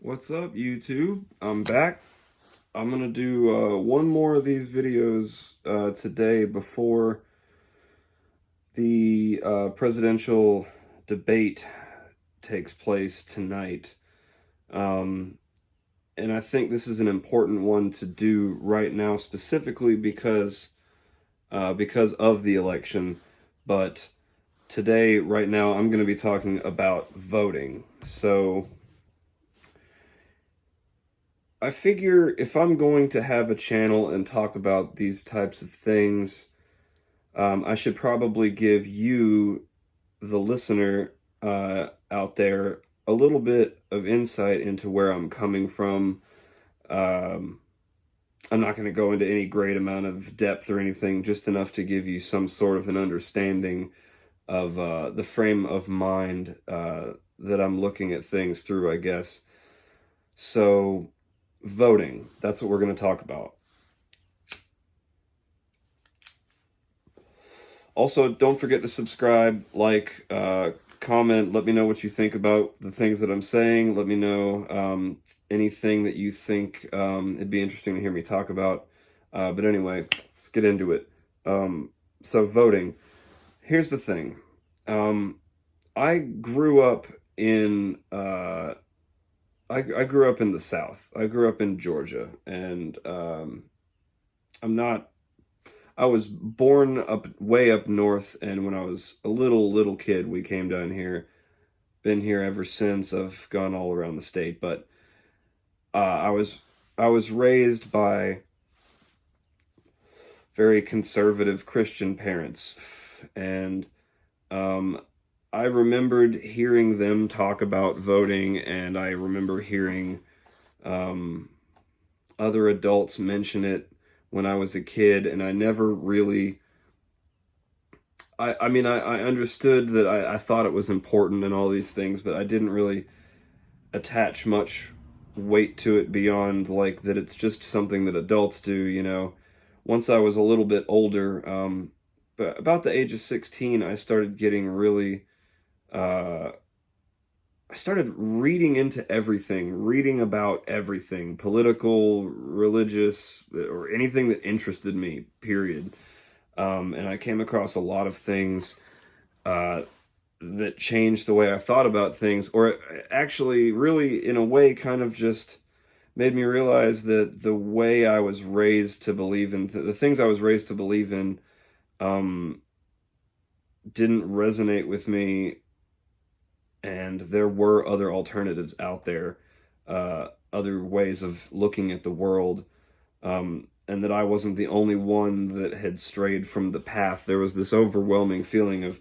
What's up, YouTube? I'm back. I'm gonna do one more of these videos today before the presidential debate takes place tonight. Um, and I think this is an important one to do right now, specifically because of the election. But today, right now, I'm going to be talking about voting. So I figure if I'm going to have a channel and talk about these types of things, I should probably give you, the listener out there, a little bit of insight into where I'm coming from. Um, I'm not going to go into any great amount of depth or anything, just enough to give you some sort of an understanding of the frame of mind that I'm looking at things through, I guess. So, voting, that's what we're going to talk about. Also, don't forget to subscribe, like, comment. Let me know what you think about the things that I'm saying. Let me know anything that you think it'd be interesting to hear me talk about. But anyway, let's get into it. So voting. Here's the thing. I grew up in I grew up in the South. I grew up in Georgia, and I'm not I was born up way up north, and when I was a little kid, we came down here. Been here ever since. I've gone all around the state, but I was raised by very conservative Christian parents, and um, I remembered hearing them talk about voting, and I remember hearing um, other adults mention it when I was a kid, and I never really I mean, I understood that I thought it was important and all these things, but I didn't really attach much weight to it beyond like that it's just something that adults do. Once I was a little bit older, but about the age of 16, I started getting really, uh, I started reading into everything, reading about everything, political, religious, or anything that interested me, period. And I came across a lot of things uh, that changed the way I thought about things, or actually, really, in a way, kind of just made me realize that the way I was raised to believe in, the things I was raised to believe in, um, didn't resonate with me, and there were other alternatives out there, other ways of looking at the world. And that I wasn't the only one that had strayed from the path. There was this overwhelming feeling of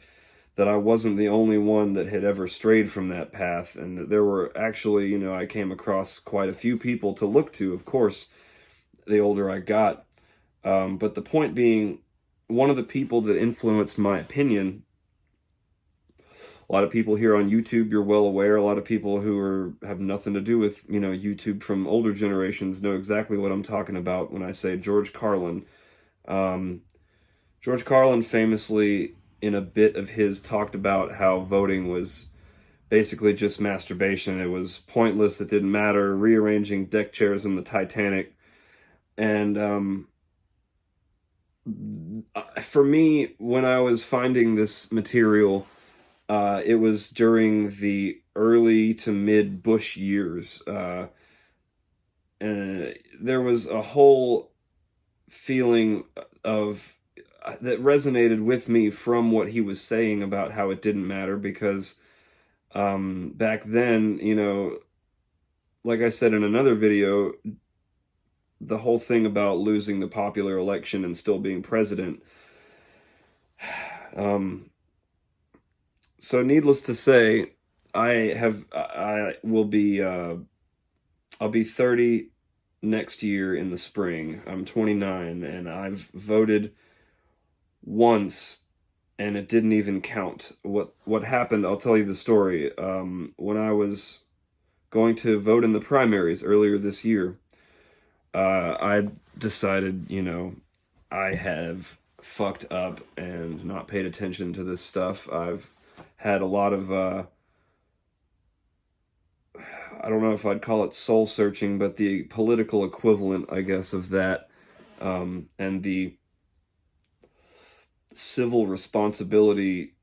that I wasn't the only one that had ever strayed from that path, and that there were actually, I came across quite a few people to look to, of course, the older I got. But the point being, one of the people that influenced my opinion, a lot of people here on YouTube, you're well aware, a lot of people who have nothing to do with, YouTube from older generations know exactly what I'm talking about when I say George Carlin. Um, George Carlin famously, in a bit of his, talked about how voting was basically just masturbation. It was pointless. It didn't matter. Rearranging deck chairs in the Titanic. And for me, when I was finding this material, it was during the early to mid Bush years. And there was a whole feeling of that resonated with me from what he was saying about how it didn't matter because back then, like I said in another video, the whole thing about losing the popular election and still being president. Um, so needless to say, I will be, I'll be 30 next year in the spring. I'm 29 and I've voted once and it didn't even count. What happened, I'll tell you the story. When I was going to vote in the primaries earlier this year, I decided, I have fucked up and not paid attention to this stuff. I've had a lot of I don't know if I'd call it soul searching, but the political equivalent, I guess, of that, and the civil responsibility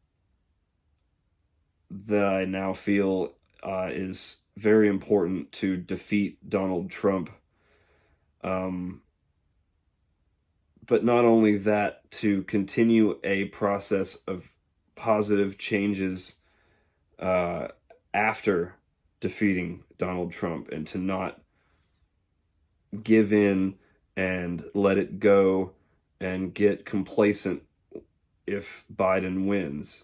that I now feel is very important to defeat Donald Trump. But not only that, to continue a process of positive changes after defeating Donald Trump, and to not give in and let it go and get complacent if Biden wins.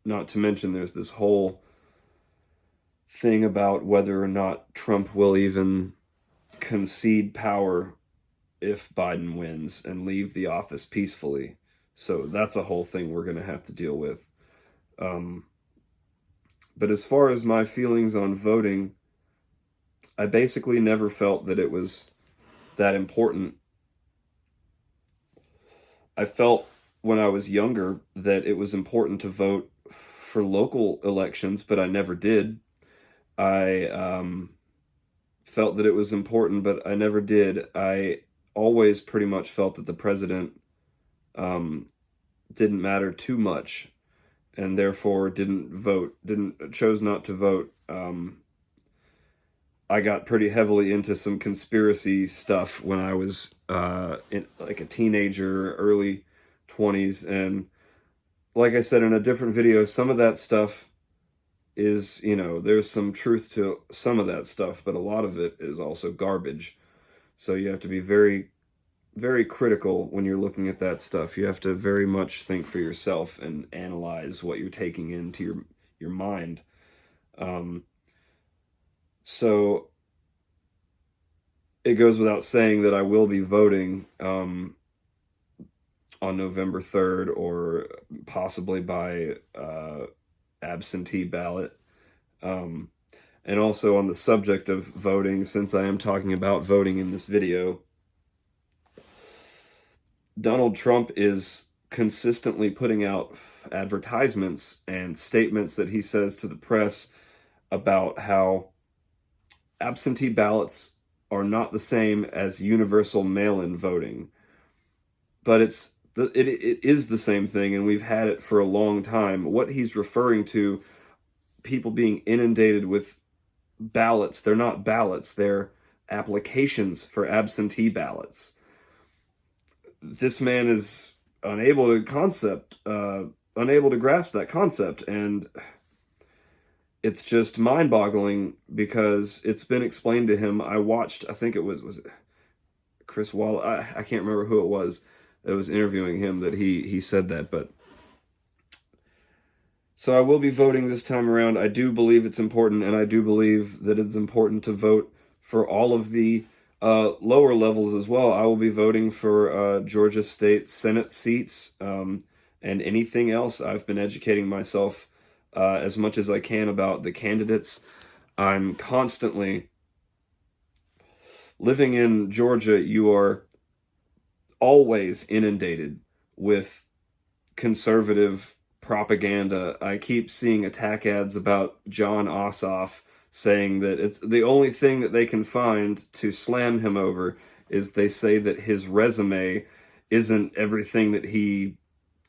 Not to mention there's this whole thing about whether or not Trump will even concede power if Biden wins and leave the office peacefully. So that's a whole thing we're going to have to deal with. But as far as my feelings on voting, I basically never felt that it was that important. I felt when I was younger that it was important to vote for local elections, but I never did. I felt that it was important, but I never did. I always pretty much felt that the president didn't matter too much, and therefore chose not to vote. I got pretty heavily into some conspiracy stuff when I was like a teenager, early 20s, and like I said in a different video, some of that stuff is, there's some truth to some of that stuff, but a lot of it is also garbage. So you have to be very, very critical when you're looking at that stuff. You have to very much think for yourself and analyze what you're taking into your mind. So it goes without saying that I will be voting on November 3rd, or possibly by absentee ballot. And also, on the subject of voting, since I am talking about voting in this video, Donald Trump is consistently putting out advertisements and statements that he says to the press about how absentee ballots are not the same as universal mail-in voting. But it is the same thing, and we've had it for a long time. What he's referring to, people being inundated with ballots, they're not ballots, they're applications for absentee ballots. This man is unable to grasp that concept, and it's just mind-boggling because it's been explained to him. I watched, I think it was it Chris Wallace? I can't remember who it was that was interviewing him that he said that, but so I will be voting this time around. I do believe it's important, and I do believe that it's important to vote for all of the lower levels as well. I will be voting for Georgia State Senate seats and anything else. I've been educating myself as much as I can about the candidates. I'm constantly living in Georgia. You are always inundated with conservative propaganda. I keep seeing attack ads about Jon Ossoff, saying that it's the only thing that they can find to slam him over is they say that his resume isn't everything that he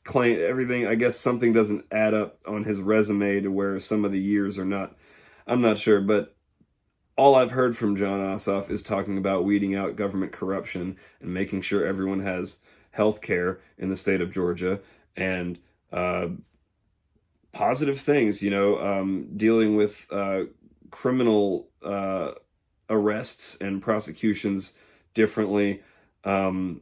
claimed. Everything, I guess something doesn't add up on his resume to where some of the years are not. I'm not sure, but all I've heard from Jon Ossoff is talking about weeding out government corruption and making sure everyone has health care in the state of Georgia, and positive things, dealing with criminal arrests and prosecutions differently. All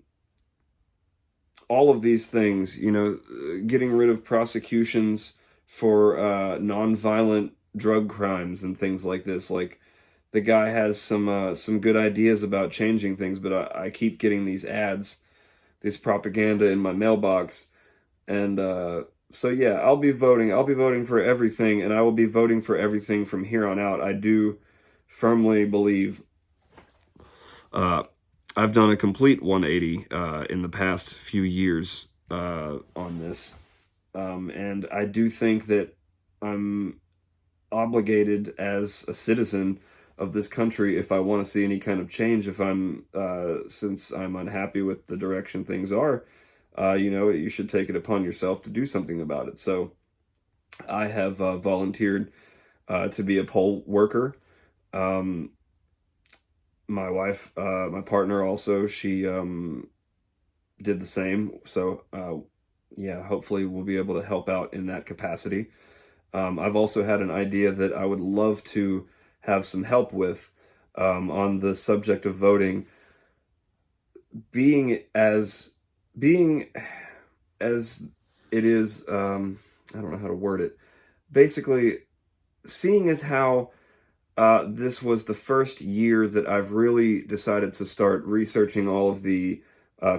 of these things, getting rid of prosecutions for nonviolent drug crimes and things like this. Like, the guy has some good ideas about changing things, but I keep getting these ads, this propaganda in my mailbox, and so yeah, I'll be voting. I'll be voting for everything, and I will be voting for everything from here on out. I do firmly believe I've done a complete 180 in the past few years on this, and I do think that I'm obligated as a citizen of this country, if I want to see any kind of change, if I'm since I'm unhappy with the direction things are, you should take it upon yourself to do something about it. So I have volunteered to be a poll worker. Um, my wife, my partner, also, she did the same. So yeah, hopefully we'll be able to help out in that capacity. I've also had an idea that I would love to have some help with on the subject of voting, being as being as it is. I don't know how to word it. Basically, seeing as how this was the first year that I've really decided to start researching all of the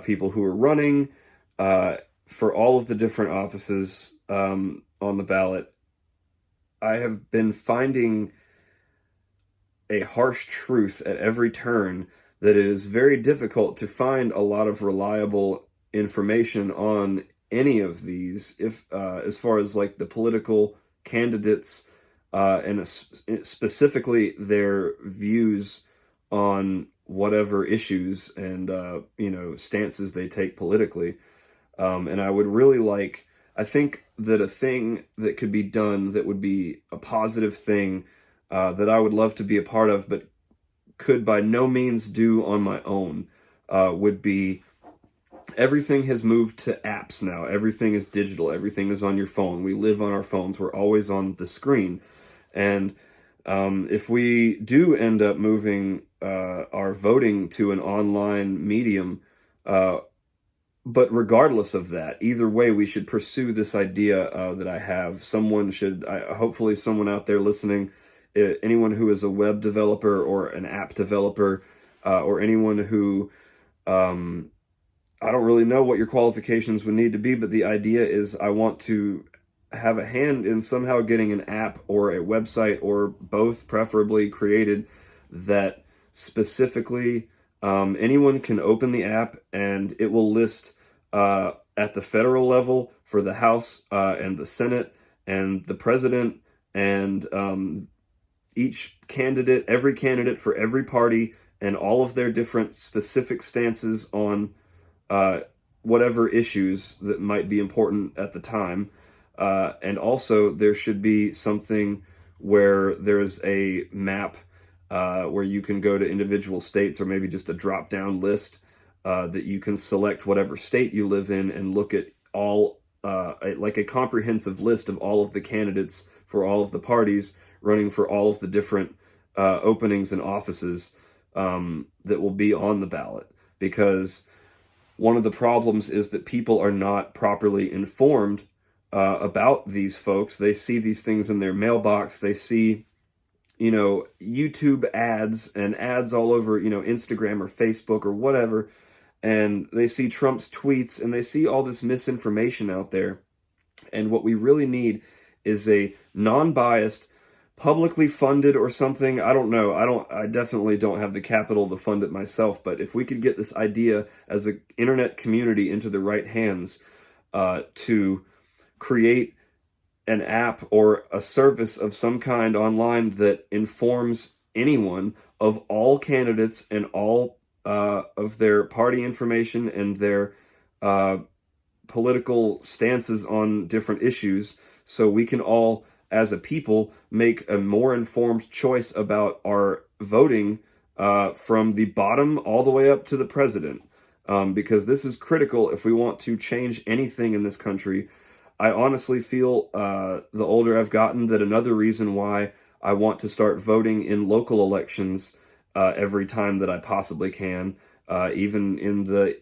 people who are running for all of the different offices on the ballot. I have been finding a harsh truth at every turn that it is very difficult to find a lot of reliable information on any of these, if as far as like the political candidates and specifically their views on whatever issues and stances they take politically. And I would really like, I think that a thing that could be done that would be a positive thing that I would love to be a part of, but could by no means do on my own, would be, everything has moved to apps now. Everything is digital. Everything is on your phone. We live on our phones. We're always on the screen. And if we do end up moving our voting to an online medium, but regardless of that, either way, we should pursue this idea that I have. Hopefully someone out there listening, anyone who is a web developer or an app developer, or anyone who, I don't really know what your qualifications would need to be, but the idea is I want to have a hand in somehow getting an app or a website or both preferably created that specifically anyone can open the app and it will list at the federal level for the House and the Senate and the president and each candidate, every candidate for every party and all of their different specific stances on whatever issues that might be important at the time. And also there should be something where there's a map where you can go to individual states, or maybe just a drop-down list that you can select whatever state you live in and look at all, like a comprehensive list of all of the candidates for all of the parties running for all of the different openings and offices that will be on the ballot. Because one of the problems is that people are not properly informed about these folks. They see these things in their mailbox. They see, YouTube ads and ads all over, Instagram or Facebook or whatever. And they see Trump's tweets and they see all this misinformation out there. And what we really need is a non-biased, publicly funded or something. I don't know. I definitely don't have the capital to fund it myself, but if we could get this idea as an internet community into the right hands, to create an app or a service of some kind online that informs anyone of all candidates and all of their party information and their political stances on different issues, so we can all, as a people, make a more informed choice about our voting from the bottom all the way up to the president. Because this is critical if we want to change anything in this country. I honestly feel, the older I've gotten, that another reason why I want to start voting in local elections every time that I possibly can, even in the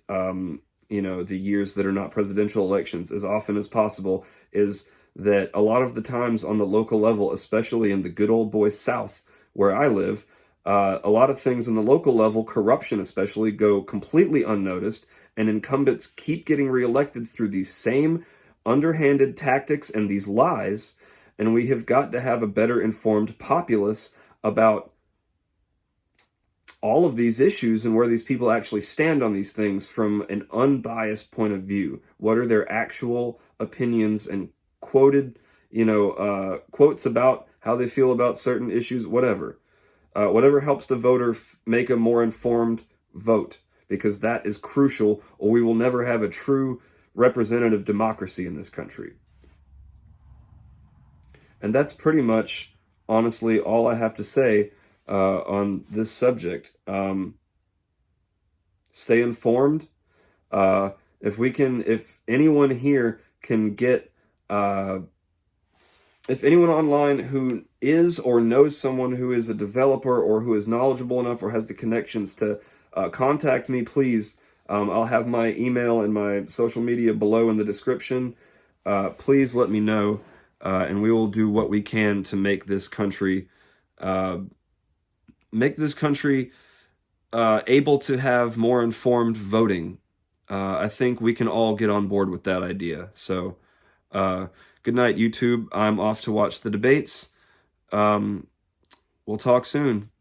the years that are not presidential elections, as often as possible, is that a lot of the times on the local level, especially in the good old boy South where I live, a lot of things on the local level, corruption especially, go completely unnoticed, and incumbents keep getting reelected through these same underhanded tactics and these lies, and we have got to have a better informed populace about all of these issues and where these people actually stand on these things from an unbiased point of view. What are their actual opinions and quoted, quotes about how they feel about certain issues, whatever. Whatever helps the voter make a more informed vote, because that is crucial, or we will never have a true representative democracy in this country. And that's pretty much, honestly, all I have to say on this subject. Stay informed. If anyone here can get, if anyone online who is or knows someone who is a developer or who is knowledgeable enough or has the connections to contact me, please. I'll have my email and my social media below in the description. Please let me know, and we will do what we can to make this country, able to have more informed voting. I think we can all get on board with that idea. So, good night, YouTube. I'm off to watch the debates. We'll talk soon.